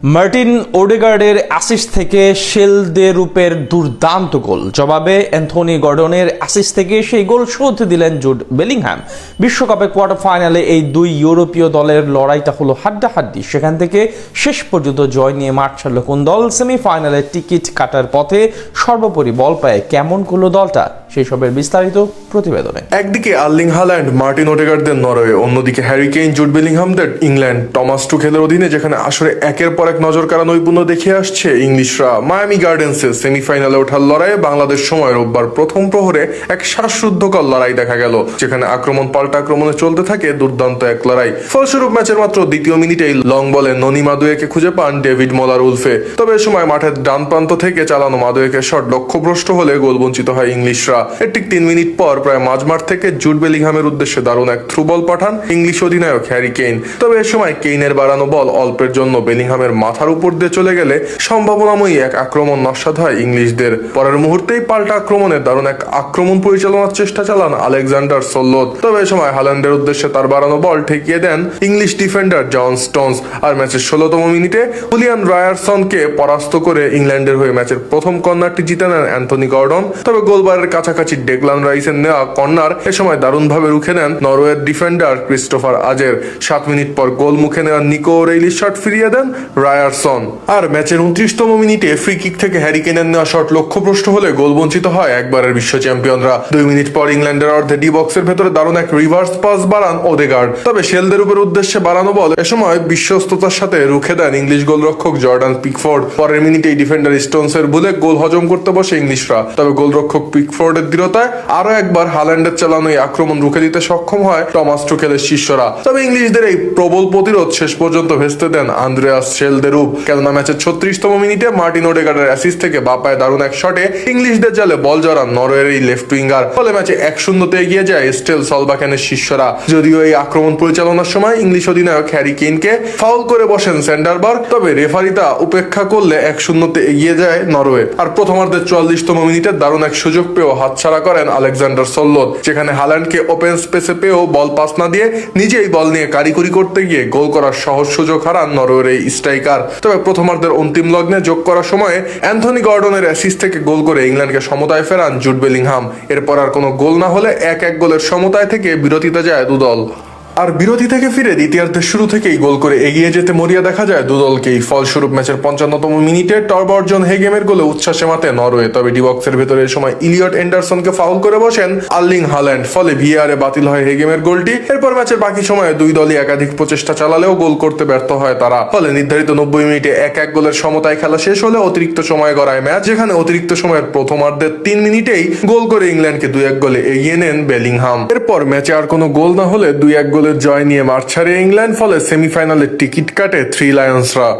Martin ওডেগার্ডের assist থেকে শেলদেরুপের দুর্দান্ত গোল, জবাবে অ্যান্থনি গর্ডনের অ্যাসিস্ট থেকে সেই গোল শোধ দিলেন জুড বেলিংহাম। বিশ্বকাপে কোয়ার্টার ফাইনালে এই দুই ইউরোপীয় দলের লড়াইটা হলো হাড্ডাহাড্ডি। সেখান থেকে শেষ পর্যন্ত জয় নিয়ে মাঠ ছাড়ল কোন দল? সেমিফাইনালে টিকিট কাটার পথে সর্বোপরি বল পায় কেমন করলো দলটা? সেই সবের বিস্তারিত প্রতিবেদনে। একদিকে আর্লিং হাল্যান্ড, মার্টিন ওডেগার্ডদের নরওয়ে, অন্যদিকে হ্যারি কেইন, জুড বেলিংহামদের ইংল্যান্ড। টমাস টুখেলের অধীনে যেখানে আসরে একের পর এক নজর কাড়া নৈপুণ্য দেখিয়ে আসছে ইংলিশরা, মায়ামি গার্ডেন্সের সেমিফাইনালে ওঠার লড়াইয়ে বাংলাদেশ সময় রোববার প্রথম প্রহরে এক শ্বাসরুদ্ধকর লড়াই দেখা গেল, যেখানে আক্রমণ পাল্টা আক্রমণে চলতে থাকে দুর্দান্ত এক লড়াই। ফলস্বরূপ ম্যাচের মাত্র দ্বিতীয় মিনিটেই লং বলে ননি মাদুয়েকে খুঁজে পান ডেভিড মোলার উলফে। তবে এ সময় মাঠের ডান প্রান্ত থেকে চালানো মাদুয়েকের শট লক্ষ্যভ্রষ্ট হলে গোল বঞ্চিত হয় ইংলিশরা। এর ঠিক 3 মিনিট পর প্রায় মাঝমাঠ থেকে জুড বেলিংহামের উদ্দেশ্যে দারুণ এক থ্রু বল পাঠান ইংলিশ অধিনায়ক হ্যারি কেইন। তবে এ সময় কেইনের বাড়ানো বল অল্পের জন্য বেলিংহামের মাথার উপর দিয়ে চলে গেলে সম্ভাবনাময়ী এক আক্রমণ নস্যাৎ হয় ইংলিশদের। পরের মুহূর্তেই পাল্টা আক্রমণে দারুণ এক আক্রমণ পরিচালনার চেষ্টা চালান আলেকজান্ডার সোল্লোথ। তবে এ সময় হাল্যান্ডের উদ্দেশ্যে তার বাড়ানো বল ঠেকিয়ে দেন ইংলিশ ডিফেন্ডার জন স্টোনস। আর ম্যাচের 16তম মিনিটে হুলিয়ান রায়ারসনকে পরাস্ত করে ইংল্যান্ডের হয়ে ম্যাচের প্রথম কর্নারটি জিতে নেন অ্যান্থনি গর্ডন। তবে গোলবারের কাছাকাছি ডেকলান রাইসের নেওয়া কর্নার এ সময় দারুণভাবে রুখে নেন নরওয়ের ডিফেন্ডার ক্রিস্টোফার আজের। 7 মিনিট পর গোল মুখে নেওয়া নিকো ওরেইলির শট ফিরিয়ে দেন রায়ারসন। আর ম্যাচের 29তম মিনিটে ফ্রি কিক থেকে হ্যারি কেইনের নেওয়া শট লক্ষ্যভ্রষ্ট হলে গোল বঞ্চিত হয় একবারের বিশ্ব চ্যাম্পিয়নরা। 2 মিনিট পর ইংল্যান্ডের অর্ধে ডি বক্সের ভেতরে দারুণ এক রিভার্স পাস বাড়ান ওডেগার্ড। তবে শেলদেরুপের উদ্দেশ্যে বাড়ানো বল এ সময় বিশ্বস্ততার সাথে রুখে দেন ইংলিশ গোলরক্ষক জর্ডান পিকফোর্ড। পরের মিনিটেই ডিফেন্ডার স্টোনসের ভুলে গোল হজম করতে বসে ইংলিশরা। তবে গোলরক্ষক পিকফোর্ডের দৃঢ়তায় আরো একবার হাল্যান্ডের চালানো এই আক্রমণ রুখে দিতে সক্ষম হয় টমাস টুখেলের শিষ্যরা। তবে ইংলিশদের এই প্রবল প্রতিরোধ শেষ পর্যন্ত ভেস্তে দেন আন্দ্রেয়াস শেলদেরুপ। কেননা ম্যাচের 36তম মিনিটে মার্টিন ওডেগার্ডের অ্যাসিস্ট থেকে বাপায় দারুণ এক শটে ইংলিশদের জালে বল জড়ান নরওয়ের এই লেফট উইঙ্গার। ফলে ম্যাচে 1-0 এগিয়ে যায় স্টেল সলবাকেনের শিষ্যরা। যদিও এই আক্রমণ পরিচালনার সময় ইংলিশ অধিনায়ক হ্যারি কেইনকে ফাউল করে বসেন সেন্ডারবার্গ, তবে রেফারি তা উপেক্ষা করলে 1-0 এগিয়ে যায় নরওয়ে। আর প্রথমার্ধের 44তম মিনিটে দারুণ এক সুযোগ পেয়েও হাতছাড়া করেন আলেকজান্ডার সোল্লোথ, যেখানে হাল্যান্ডকে ওপেন স্পেসে পেয়েও বল পাস না দিয়ে নিজেই বল নিয়ে কারিকুরি করতে গিয়ে গোল করার সহজ সুযোগ হারান নরওয়ের এই স্ট্রাইকার। তবে প্রথমার্ধের অন্তিম লগ্নে যোগ করার সময়ে অ্যান্থনি গর্ডনের অ্যাসিস্ট থেকে গোল করে ইংল্যান্ডকে সমতায় ফেরান জুড বেলিংহাম। এরপর আর কোনো গোল না হলে 1-1 গোলের সমতায় থেকে বিরতিতে যায় দুদল। আর বিরতি থেকে ফিরে দ্বিতীয়ার্ধের শুরু থেকেই গোল করে এগিয়ে যেতে মরিয়া দেখা যায় দুদলকেই। ফলস্বরূপ ম্যাচের 55তম মিনিটে টরবর্জন হেগেমের গোলে উচ্ছ্বাসে মাতে নরওয়ে। তবে ডিবক্সের ভেতরে এই সময় ইলিয়ট এন্ডারসনকে ফাউল করে বসেন আর্লিং হাল্যান্ড। ফলে ভিএআরে বাতিল হয় হেগেমের গোলটি। এরপর ম্যাচের বাকি সময়ে দুই দলই একাধিক প্রচেষ্টা চালালেও গোল করতে ব্যর্থ হয় তারা। ফলে নির্ধারিত 90 মিনিটে 1-1 গোলের সমতায় খেলা শেষ হলে অতিরিক্ত সময় গড়ায় ম্যাচ, যেখানে অতিরিক্ত সময়ের প্রথমার্ধের 3 মিনিটেই গোল করে ইংল্যান্ডকে 2-1 গোলে এগিয়ে নেন বেলিংহাম। এরপর ম্যাচে আর কোনো গোল না হলে 2-1 গোলের জয় নিয়ে মাঠ ছাড়ে ইংল্যান্ড। ফলে সেমিফাইনালের টিকিট কাটে থ্রি লায়ন্সরা।